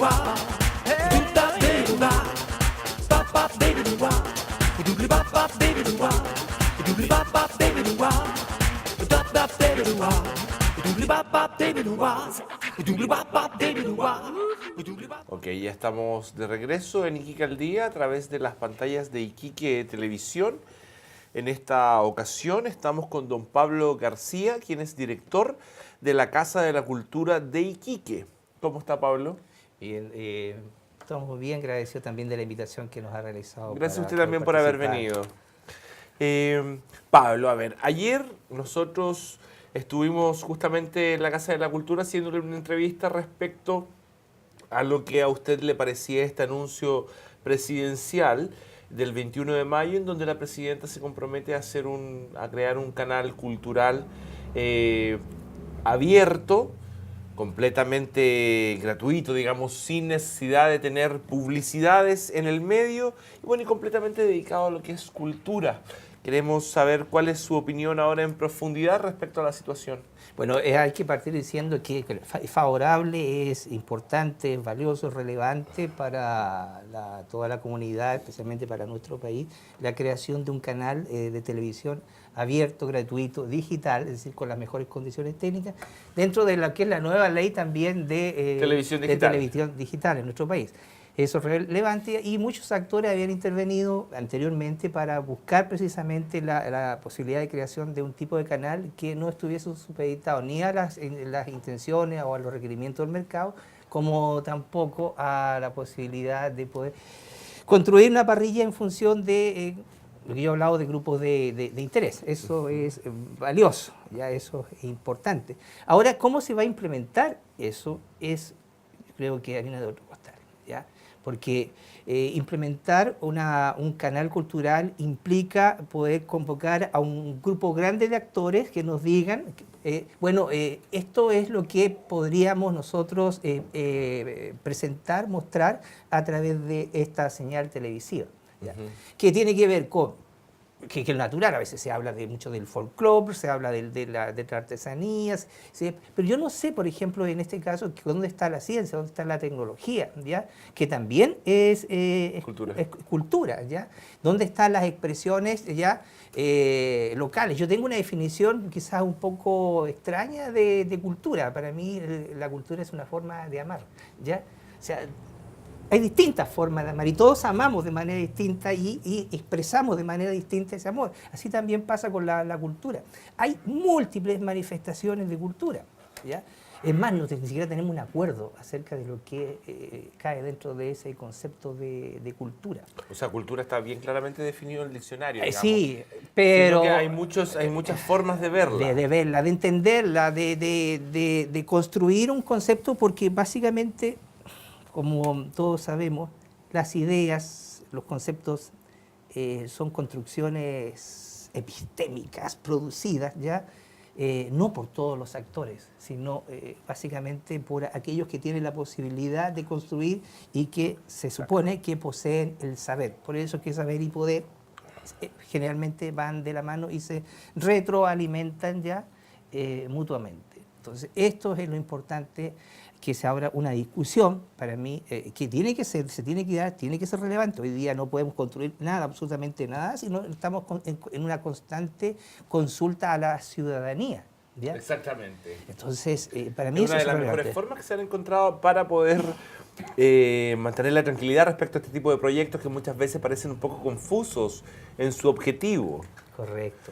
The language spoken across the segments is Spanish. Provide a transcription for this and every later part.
Ok, ya estamos de regreso en Iquique al Día a través de las pantallas de Iquique Televisión. En esta ocasión estamos con don Pablo García, quien es director de la Casa de la Cultura de Iquique. ¿Cómo está, Pablo? Bien, estamos muy bien, agradecido también de la invitación que nos ha realizado. Gracias a usted también por haber venido. Pablo, a ver, ayer nosotros estuvimos justamente en la Casa de la Cultura haciéndole una entrevista respecto a lo que a usted le parecía este anuncio presidencial del 21 de mayo, en donde la presidenta se compromete a crear un canal cultural abierto, completamente gratuito, digamos, sin necesidad de tener publicidades en el medio, y bueno, y completamente dedicado a lo que es cultura. Queremos saber cuál es su opinión ahora en profundidad respecto a la situación. Bueno, hay que partir diciendo que es favorable, es importante, es valioso, es relevante para toda la comunidad, especialmente para nuestro país, la creación de un canal de televisión abierto, gratuito, digital, es decir, con las mejores condiciones técnicas, dentro de la que es la nueva ley también de televisión digital en nuestro país. Eso es relevante y muchos actores habían intervenido anteriormente para buscar precisamente la posibilidad de creación de un tipo de canal que no estuviese supeditado ni a las intenciones o a los requerimientos del mercado, como tampoco a la posibilidad de poder construir una parrilla en función de lo que yo he hablado de grupos de interés. Eso es valioso, ya eso es importante. Ahora, ¿cómo se va a implementar eso? Creo que harina de otro costal, ¿ya? Porque implementar un canal cultural implica poder convocar a un grupo grande de actores que nos digan, esto es lo que podríamos nosotros presentar, mostrar a través de esta señal televisiva, ¿ya? Que tiene que ver con que es natural, a veces se habla mucho del folclore, se habla de las artesanías, ¿sí? Pero yo no sé, por ejemplo, en este caso, dónde está la ciencia, dónde está la tecnología, ¿ya? Que también es cultura, ¿ya? ¿Dónde están las expresiones ya locales? Yo tengo una definición quizás un poco extraña de cultura. Para mí la cultura es una forma de amar, ¿ya? O sea, hay distintas formas de amar y todos amamos de manera distinta y expresamos de manera distinta ese amor. Así también pasa con la cultura. Hay múltiples manifestaciones de cultura, ¿ya? Es más, ni siquiera tenemos un acuerdo acerca de lo que cae dentro de ese concepto de cultura. O sea, cultura está bien claramente definido en el diccionario, digamos. Sí, pero que hay muchas formas de verla. De verla, de entenderla, de construir un concepto, porque básicamente, como todos sabemos, las ideas, los conceptos son construcciones epistémicas producidas ya no por todos los actores, sino básicamente por aquellos que tienen la posibilidad de construir y que se supone que poseen el saber. Por eso que saber y poder generalmente van de la mano y se retroalimentan ya mutuamente. Entonces, esto es lo importante, que se abra una discusión, para mí, que tiene que ser relevante. Hoy día no podemos construir nada, absolutamente nada, sino estamos en una constante consulta a la ciudadanía, ¿ya? Exactamente. Entonces, para mí es una de las mejores formas que se han encontrado para poder mantener la tranquilidad respecto a este tipo de proyectos que muchas veces parecen un poco confusos en su objetivo. Correcto.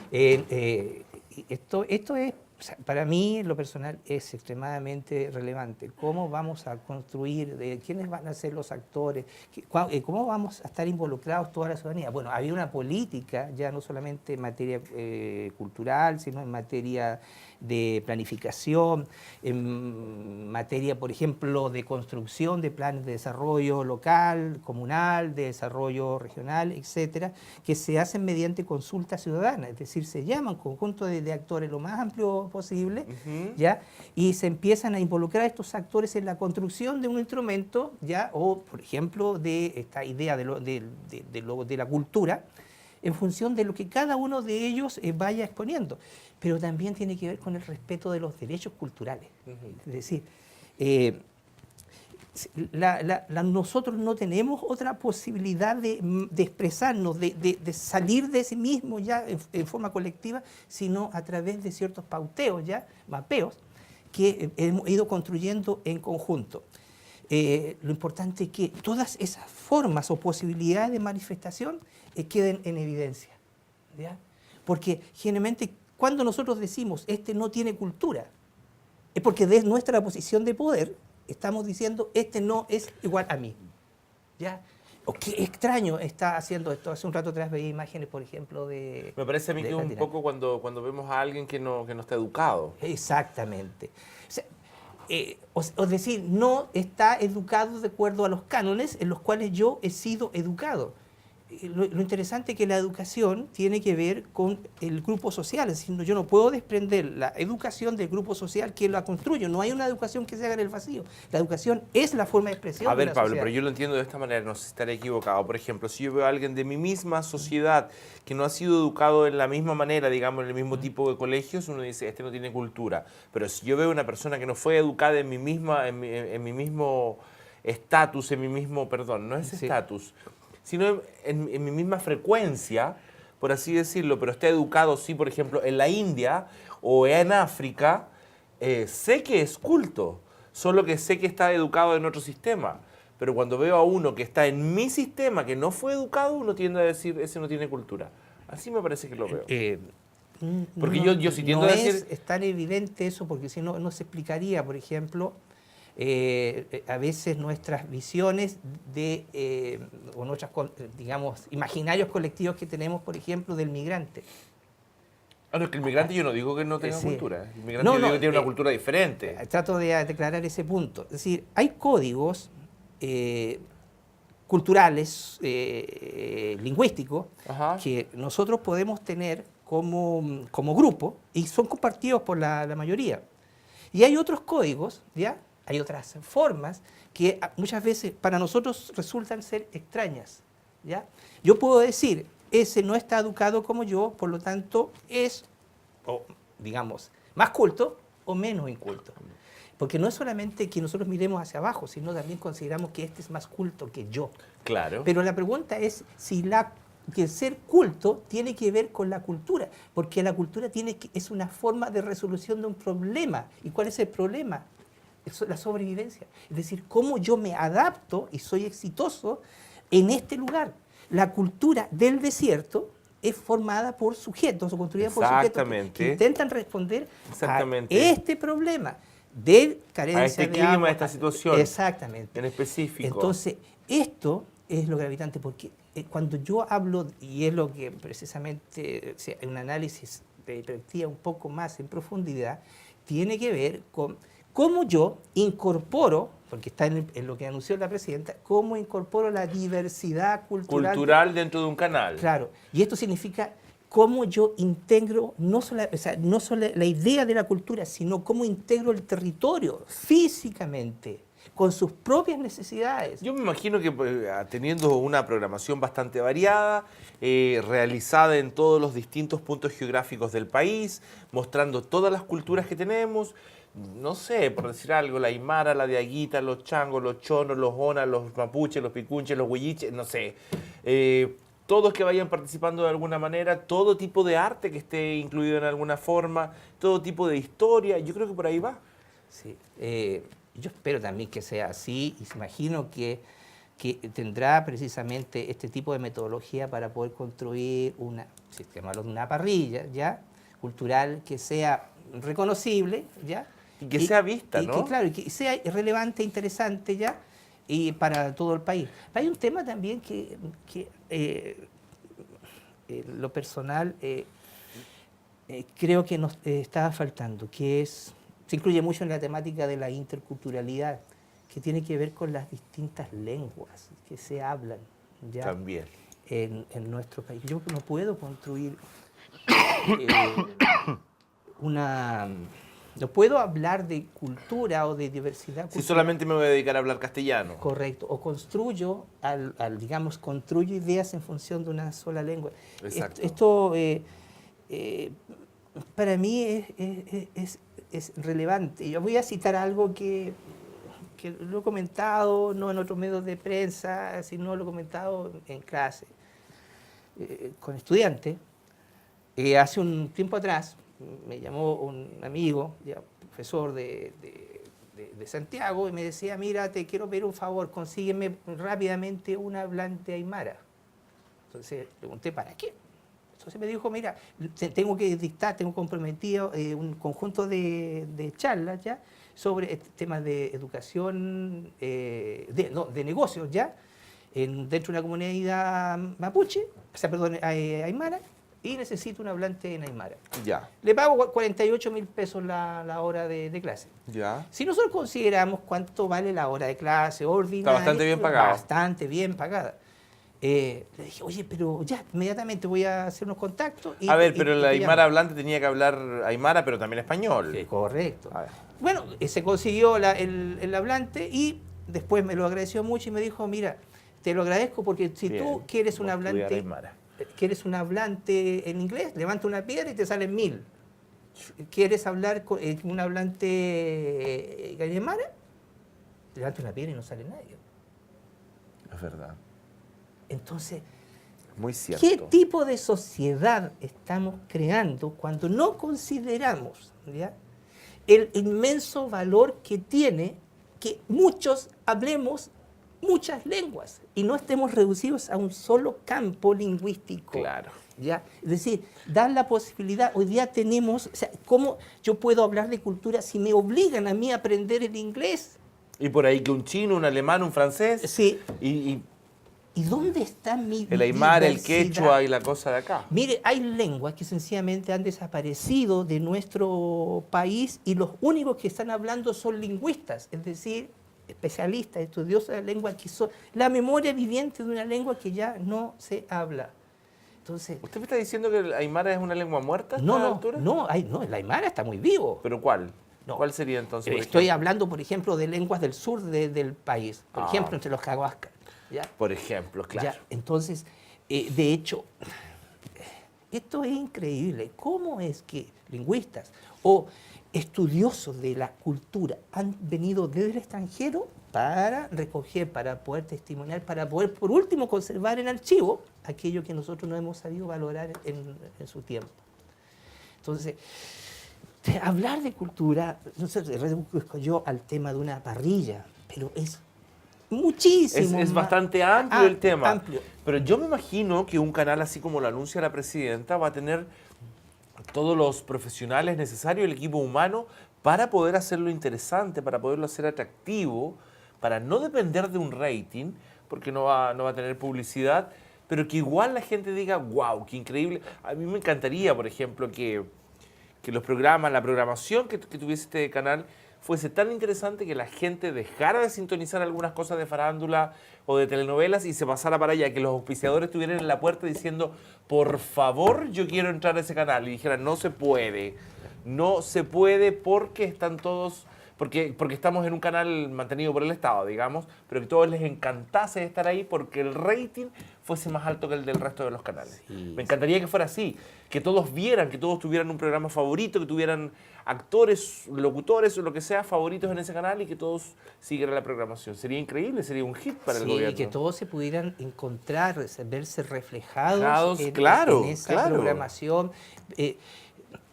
Esto es, o sea, para mí, en lo personal, es extremadamente relevante. ¿Cómo vamos a construir? ¿Quiénes van a ser los actores? ¿Cómo vamos a estar involucrados toda la ciudadanía? Bueno, había una política, ya no solamente en materia cultural, sino en materia de planificación, en materia, por ejemplo, de construcción de planes de desarrollo local, comunal, de desarrollo regional, etcétera, que se hacen mediante consulta ciudadana, es decir, se llaman conjunto de actores lo más amplio posible, ¿ya? Y se empiezan a involucrar a estos actores en la construcción de un instrumento, ¿ya? O, por ejemplo, de esta idea de la cultura, en función de lo que cada uno de ellos vaya exponiendo. Pero también tiene que ver con el respeto de los derechos culturales. Es decir, nosotros no tenemos otra posibilidad de expresarnos, de salir de sí mismos ya en forma colectiva, sino a través de ciertos pauteos, ya, mapeos, que hemos ido construyendo en conjunto. Lo importante es que todas esas formas o posibilidades de manifestación queden en evidencia, ¿ya? Porque generalmente cuando nosotros decimos este no tiene cultura, es porque desde nuestra posición de poder estamos diciendo este no es igual a mí, ¿ya? O qué extraño está haciendo esto. Hace un rato atrás veía imágenes, por ejemplo, de... Me parece a mí que es un poco cuando vemos a alguien que no está educado. Exactamente. O sea, es decir, no está educado de acuerdo a los cánones en los cuales yo he sido educado. Lo interesante es que la educación tiene que ver con el grupo social, es decir, yo no puedo desprender la educación del grupo social que la construye. No hay una educación que se haga en el vacío. La educación es la forma de expresión A ver, de la Pablo, sociedad. pero yo lo entiendo de esta manera, no sé si estaré equivocado. Por ejemplo, si yo veo a alguien de mi misma sociedad que no ha sido educado en la misma manera, digamos, en el mismo tipo de colegios, uno dice, este no tiene cultura. Pero si yo veo a una persona que no fue educada en mi mismo estatus, en mi mismo, perdón, no es estatus, sino en mi misma frecuencia, por así decirlo, pero está educado, sí, por ejemplo, en la India o en África, sé que es culto, solo que sé que está educado en otro sistema. Pero cuando veo a uno que está en mi sistema, que no fue educado, uno tiende a decir, ese no tiene cultura. Así me parece que lo veo. Porque yo sí tiendo a decir... Es tan evidente eso, porque si no, no se explicaría, por ejemplo, a veces nuestras visiones o nuestras, digamos, imaginarios colectivos que tenemos, por ejemplo, del migrante. No, es que el migrante yo no digo que no tenga Sí. cultura. El migrante yo digo que tiene una cultura diferente. Trato de declarar ese punto. Es decir, hay códigos culturales, lingüísticos, que nosotros podemos tener como grupo y son compartidos por la mayoría. Y hay otros códigos, ¿ya? Hay otras formas que muchas veces para nosotros resultan ser extrañas, ¿ya? Yo puedo decir, ese no está educado como yo, por lo tanto es, digamos, más culto o menos inculto. Porque no es solamente que nosotros miremos hacia abajo, sino también consideramos que este es más culto que yo. Claro. Pero la pregunta es si que el ser culto tiene que ver con la cultura, porque la cultura es una forma de resolución de un problema. ¿Y cuál es el problema? Es la sobrevivencia. Es decir, cómo yo me adapto y soy exitoso en este lugar. La cultura del desierto es formada por sujetos o construida por sujetos que intentan responder a este problema de carencia a este de clima, agua, a esta situación. Exactamente. En específico. Entonces, esto es lo gravitante, porque cuando yo hablo, y es lo que precisamente un análisis de perspectiva un poco más en profundidad, tiene que ver con cómo yo incorporo, porque está en lo que anunció la presidenta, cómo incorporo la diversidad cultural dentro de un canal. Claro, y esto significa cómo yo integro no solo la idea de la cultura, sino cómo integro el territorio físicamente, con sus propias necesidades. Yo me imagino que teniendo una programación bastante variada, realizada en todos los distintos puntos geográficos del país, mostrando todas las culturas que tenemos, no sé, por decir algo, la aymara, la diaguita, los changos, los chonos, los onas, los mapuches, los picunches, los huilliches, no sé. Todos que vayan participando de alguna manera, todo tipo de arte que esté incluido en alguna forma, todo tipo de historia, yo creo que por ahí va. Sí, yo espero también que sea así y imagino que tendrá precisamente este tipo de metodología para poder construir una parrilla ya cultural que sea reconocible, ¿ya? Y que sea vista, ¿no? Y que sea relevante, interesante, ¿ya? Y para todo el país. Hay un tema también que lo personal creo que nos estaba faltando, que se incluye mucho en la temática de la interculturalidad, que tiene que ver con las distintas lenguas que se hablan ya también en nuestro país. Yo no puedo construir no puedo hablar de cultura o de diversidad cultural. Si solamente me voy a dedicar a hablar castellano. Correcto. O construyo, construyo ideas en función de una sola lengua. Exacto. Esto para mí es relevante. Yo voy a citar algo que que lo he comentado, no en otros medios de prensa, sino lo he comentado en clase con estudiantes. Hace un tiempo atrás me llamó un amigo, ya, profesor de Santiago, y me decía, mira, te quiero pedir un favor, consígueme rápidamente un hablante aymara. Entonces le pregunté, ¿para qué? Entonces me dijo, mira, tengo que dictar, tengo comprometido un conjunto de charlas ya sobre temas de educación, de negocios ya, dentro de una comunidad mapuche, o sea, perdón, aymara, y necesito un hablante en aymara. Ya. Le pago 48.000 pesos la hora de clase. Ya. Si nosotros consideramos cuánto vale la hora de clase ordinaria, Está bastante bien pagada. Bastante bien pagada. Le dije, oye, pero ya, inmediatamente voy a hacer unos contactos. A ver, pero el aymara hablante tenía que hablar aymara, pero también español. Sí, correcto. A ver. Bueno, se consiguió el hablante y después me lo agradeció mucho y me dijo, mira, te lo agradezco porque si Bien, tú quieres un voy a estudiar hablante, aymara. quieres un hablante en inglés, levanta una piedra y te salen 1.000. ¿Quieres hablar con un hablante aymara? Levanta una piedra y no sale nadie. Es verdad. Entonces, Muy cierto. ¿qué tipo de sociedad estamos creando cuando no consideramos, ¿ya?, el inmenso valor que tiene que muchos hablemos muchas lenguas y no estemos reducidos a un solo campo lingüístico? Claro. ¿Ya? Es decir, dar la posibilidad, hoy día tenemos, o sea, ¿cómo yo puedo hablar de cultura si me obligan a mí a aprender el inglés? Y por ahí que un chino, un alemán, un francés. Sí. Y ¿Y dónde está mi el aymara, el diversidad? quechua y la cosa de acá. Mire, hay lenguas que sencillamente han desaparecido de nuestro país y los únicos que están hablando son lingüistas, es decir, especialistas, estudiosos de la lengua, que son la memoria viviente de una lengua que ya no se habla. Entonces, ¿Usted me está diciendo que el aymara es una lengua muerta a no, esta no, altura? no, el aymara está muy vivo. ¿Pero cuál? No. ¿Cuál sería entonces? por Estoy ejemplo? hablando, por ejemplo, de lenguas del sur del país, por Ah. ejemplo, entre los caguascas. ¿Ya? Por ejemplo, claro. Ya, entonces, de hecho, esto es increíble. ¿Cómo es que lingüistas o estudiosos de la cultura han venido desde el extranjero para recoger, para poder testimoniar, para poder, por último, conservar en archivo aquello que nosotros no hemos sabido valorar en su tiempo? Entonces, hablar de cultura, no sé, reduzco yo al tema de una parrilla, pero es muchísimo Es más bastante amplio el tema. amplio. Pero yo me imagino que un canal así como lo anuncia la presidenta va a tener todos los profesionales necesarios, el equipo humano, para poder hacerlo interesante, para poderlo hacer atractivo, para no depender de un rating, porque no va a tener publicidad, pero que igual la gente diga, wow, qué increíble. A mí me encantaría, por ejemplo, que los programas, la programación que tuviese este canal fuese tan interesante que la gente dejara de sintonizar algunas cosas de farándula o de telenovelas y se pasara para allá, que los auspiciadores estuvieran en la puerta diciendo, por favor, yo quiero entrar a ese canal, y dijeran, no se puede porque están todos, porque estamos en un canal mantenido por el Estado, digamos, pero que a todos les encantase estar ahí porque el rating fuese más alto que el del resto de los canales. Sí, Me encantaría que fuera así, que todos vieran, que todos tuvieran un programa favorito, que tuvieran actores, locutores o lo que sea favoritos en ese canal y que todos siguieran la programación. Sería increíble, sería un hit para el gobierno. Sí, que todos se pudieran encontrar, verse reflejados en esa claro. programación.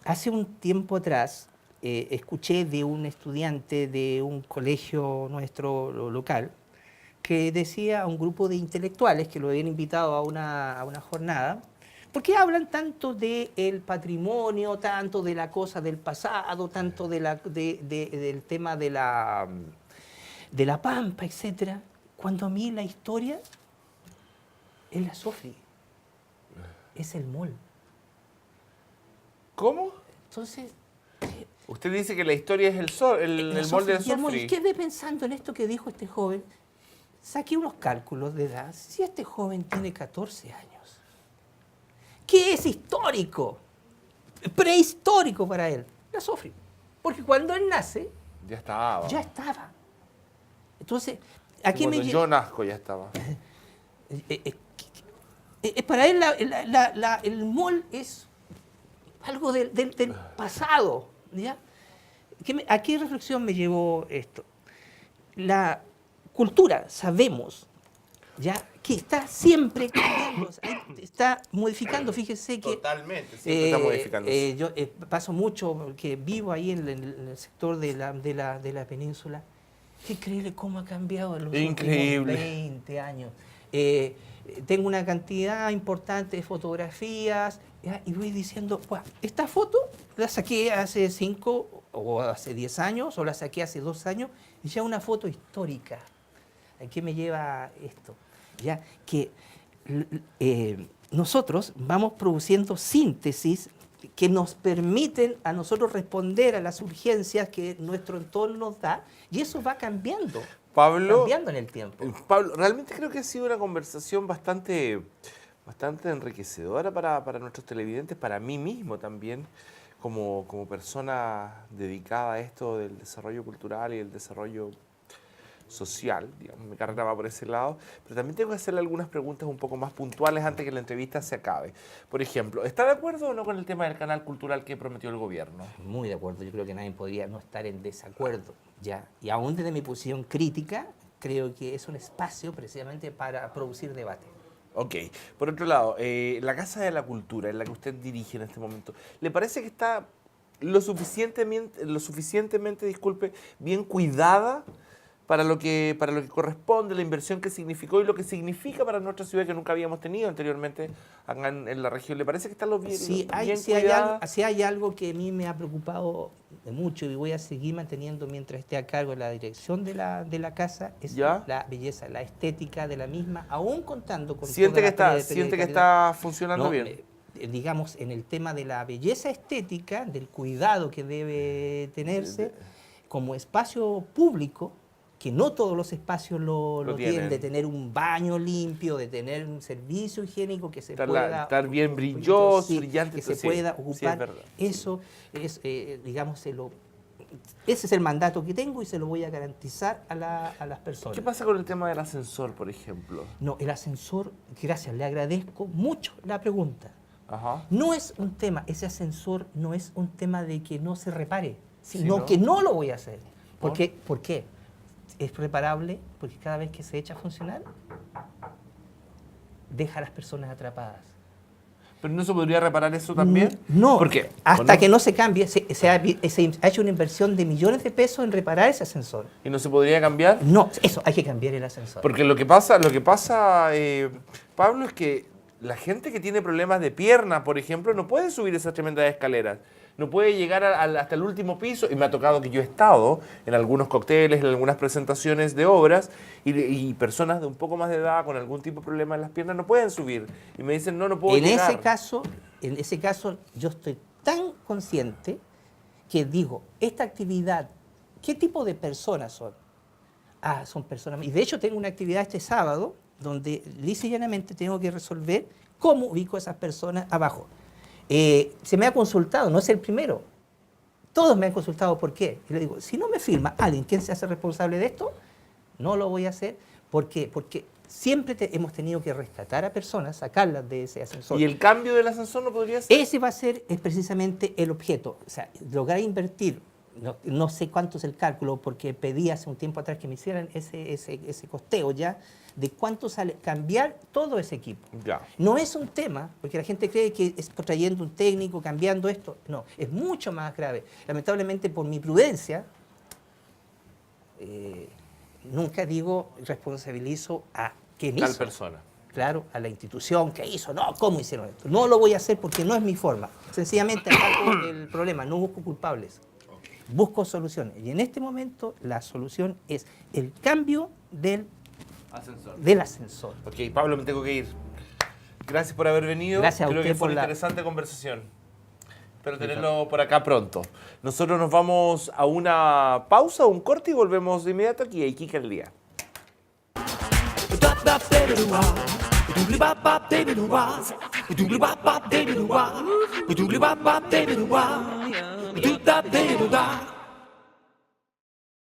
Hace un tiempo atrás escuché de un estudiante de un colegio nuestro local que decía a un grupo de intelectuales que lo habían invitado a una jornada, ¿por qué hablan tanto del patrimonio, tanto de la cosa del pasado, tanto del tema de la pampa, etcétera, cuando a mí la historia es la Sofri, es el mol? ¿Cómo? Entonces, Usted dice que la historia es el molde de y el mol, Sofri. quedé pensando en esto que dijo este joven. Saqué unos cálculos de edad. Si este joven tiene 14 años, ¿qué es histórico? Prehistórico para él. La Sofri. Porque cuando él nace, Ya estaba. ya estaba. Entonces, aquí Cuando yo nazco ya estaba. para él el mol es algo del pasado. ¿Ya? ¿A qué reflexión me llevó esto? la cultura, sabemos, ya, que está siempre cambiando, está modificando. Fíjese que Totalmente, siempre está modificándose. yo paso mucho, porque vivo ahí en el sector de la península. Qué increíble cómo ha cambiado en los últimos 20 años. Tengo una cantidad importante de fotografías, ¿ya? Y voy diciendo, esta foto la saqué hace 5 o hace 10 años, o la saqué hace 2 años, y ya una foto histórica. ¿A qué me lleva esto? Ya que nosotros vamos produciendo síntesis que nos permiten a nosotros responder a las urgencias que nuestro entorno nos da, y eso va cambiando, cambiando en el tiempo. Pablo, realmente creo que ha sido una conversación bastante enriquecedora para nuestros televidentes, para mí mismo también, como persona dedicada a esto del desarrollo cultural y el desarrollo social, digamos, mi carrera va por ese lado, pero también tengo que hacerle algunas preguntas un poco más puntuales antes que la entrevista se acabe. Por ejemplo, ¿está de acuerdo o no con el tema del canal cultural que prometió el gobierno? Muy de acuerdo, yo creo que nadie podría no estar en desacuerdo, ya. Y aún desde mi posición crítica, creo que es un espacio precisamente para producir debate. Ok. Por otro lado, la Casa de la Cultura, en la que usted dirige en este momento, ¿le parece que está lo suficientemente, disculpe, bien cuidada para lo que corresponde, la inversión que significó y lo que significa para nuestra ciudad que nunca habíamos tenido anteriormente acá en la región? ¿Le parece que está bien cuidada? Si hay algo que a mí me ha preocupado de mucho y voy a seguir manteniendo mientras esté a cargo de la dirección de la casa, es la belleza, la estética de la misma, aún contando con ¿Siente que está funcionando bien? Digamos, en el tema de la belleza estética, del cuidado que debe tenerse como espacio público, que no todos los espacios lo tienen, de tener un baño limpio, de tener un servicio higiénico que se pueda... Estar bien brilloso, brillante. Que se pueda ocupar. Eso es, digamos, ese es el mandato que tengo y se lo voy a garantizar a las personas. ¿Qué pasa con el tema del ascensor, por ejemplo? No, el ascensor, gracias, le agradezco mucho la pregunta. Ajá. No es un tema, ese ascensor no es un tema de que no se repare, sino que no lo voy a hacer. ¿Por qué? Es reparable porque cada vez que se echa a funcionar, deja a las personas atrapadas. ¿Pero no se podría reparar eso también? No, ¿Por qué? Hasta que no se cambie, se ha hecho una inversión de millones de pesos en reparar ese ascensor. ¿Y no se podría cambiar? No, eso, hay que cambiar el ascensor. Porque lo que pasa, Pablo, es que la gente que tiene problemas de pierna, por ejemplo, no puede subir esas tremendas escaleras. No puede llegar hasta el último piso, y me ha tocado que yo he estado en algunos cócteles, en algunas presentaciones de obras, y personas de un poco más de edad con algún tipo de problema en las piernas no pueden subir. Y me dicen, no puedo llegar. En ese caso, yo estoy tan consciente que digo, esta actividad, ¿qué tipo de personas son? Son personas... Y de hecho tengo una actividad este sábado, donde lisa y llanamente tengo que resolver cómo ubico a esas personas abajo. Se me ha consultado, no es el primero. Todos me han consultado por qué. Y le digo, si no me firma alguien, ¿quién se hace responsable de esto? No lo voy a hacer. ¿Por qué? Porque siempre hemos tenido que rescatar a personas, sacarlas de ese ascensor. ¿Y el cambio del ascensor no podría ser? Ese va a ser precisamente el objeto. O sea, lograr invertir, no sé cuánto es el cálculo, porque pedí hace un tiempo atrás que me hicieran ese costeo ya, de cuánto sale cambiar todo ese equipo. Ya. No es un tema, porque la gente cree que es trayendo un técnico, cambiando esto. No, es mucho más grave. Lamentablemente, por mi prudencia, nunca responsabilizo a quien hizo. Tal persona. Claro, a la institución que hizo. No, ¿cómo hicieron esto? No lo voy a hacer porque no es mi forma. Sencillamente ataco el problema, no busco culpables. Busco soluciones. Y en este momento la solución es el cambio del ascensor. Ok, Pablo, me tengo que ir. Gracias por haber venido. Gracias a Creo usted que fue por una interesante conversación. Espero tenerlo por acá pronto. Nosotros nos vamos a una pausa, un corte, y volvemos de inmediato aquí a Iquique al Día. Do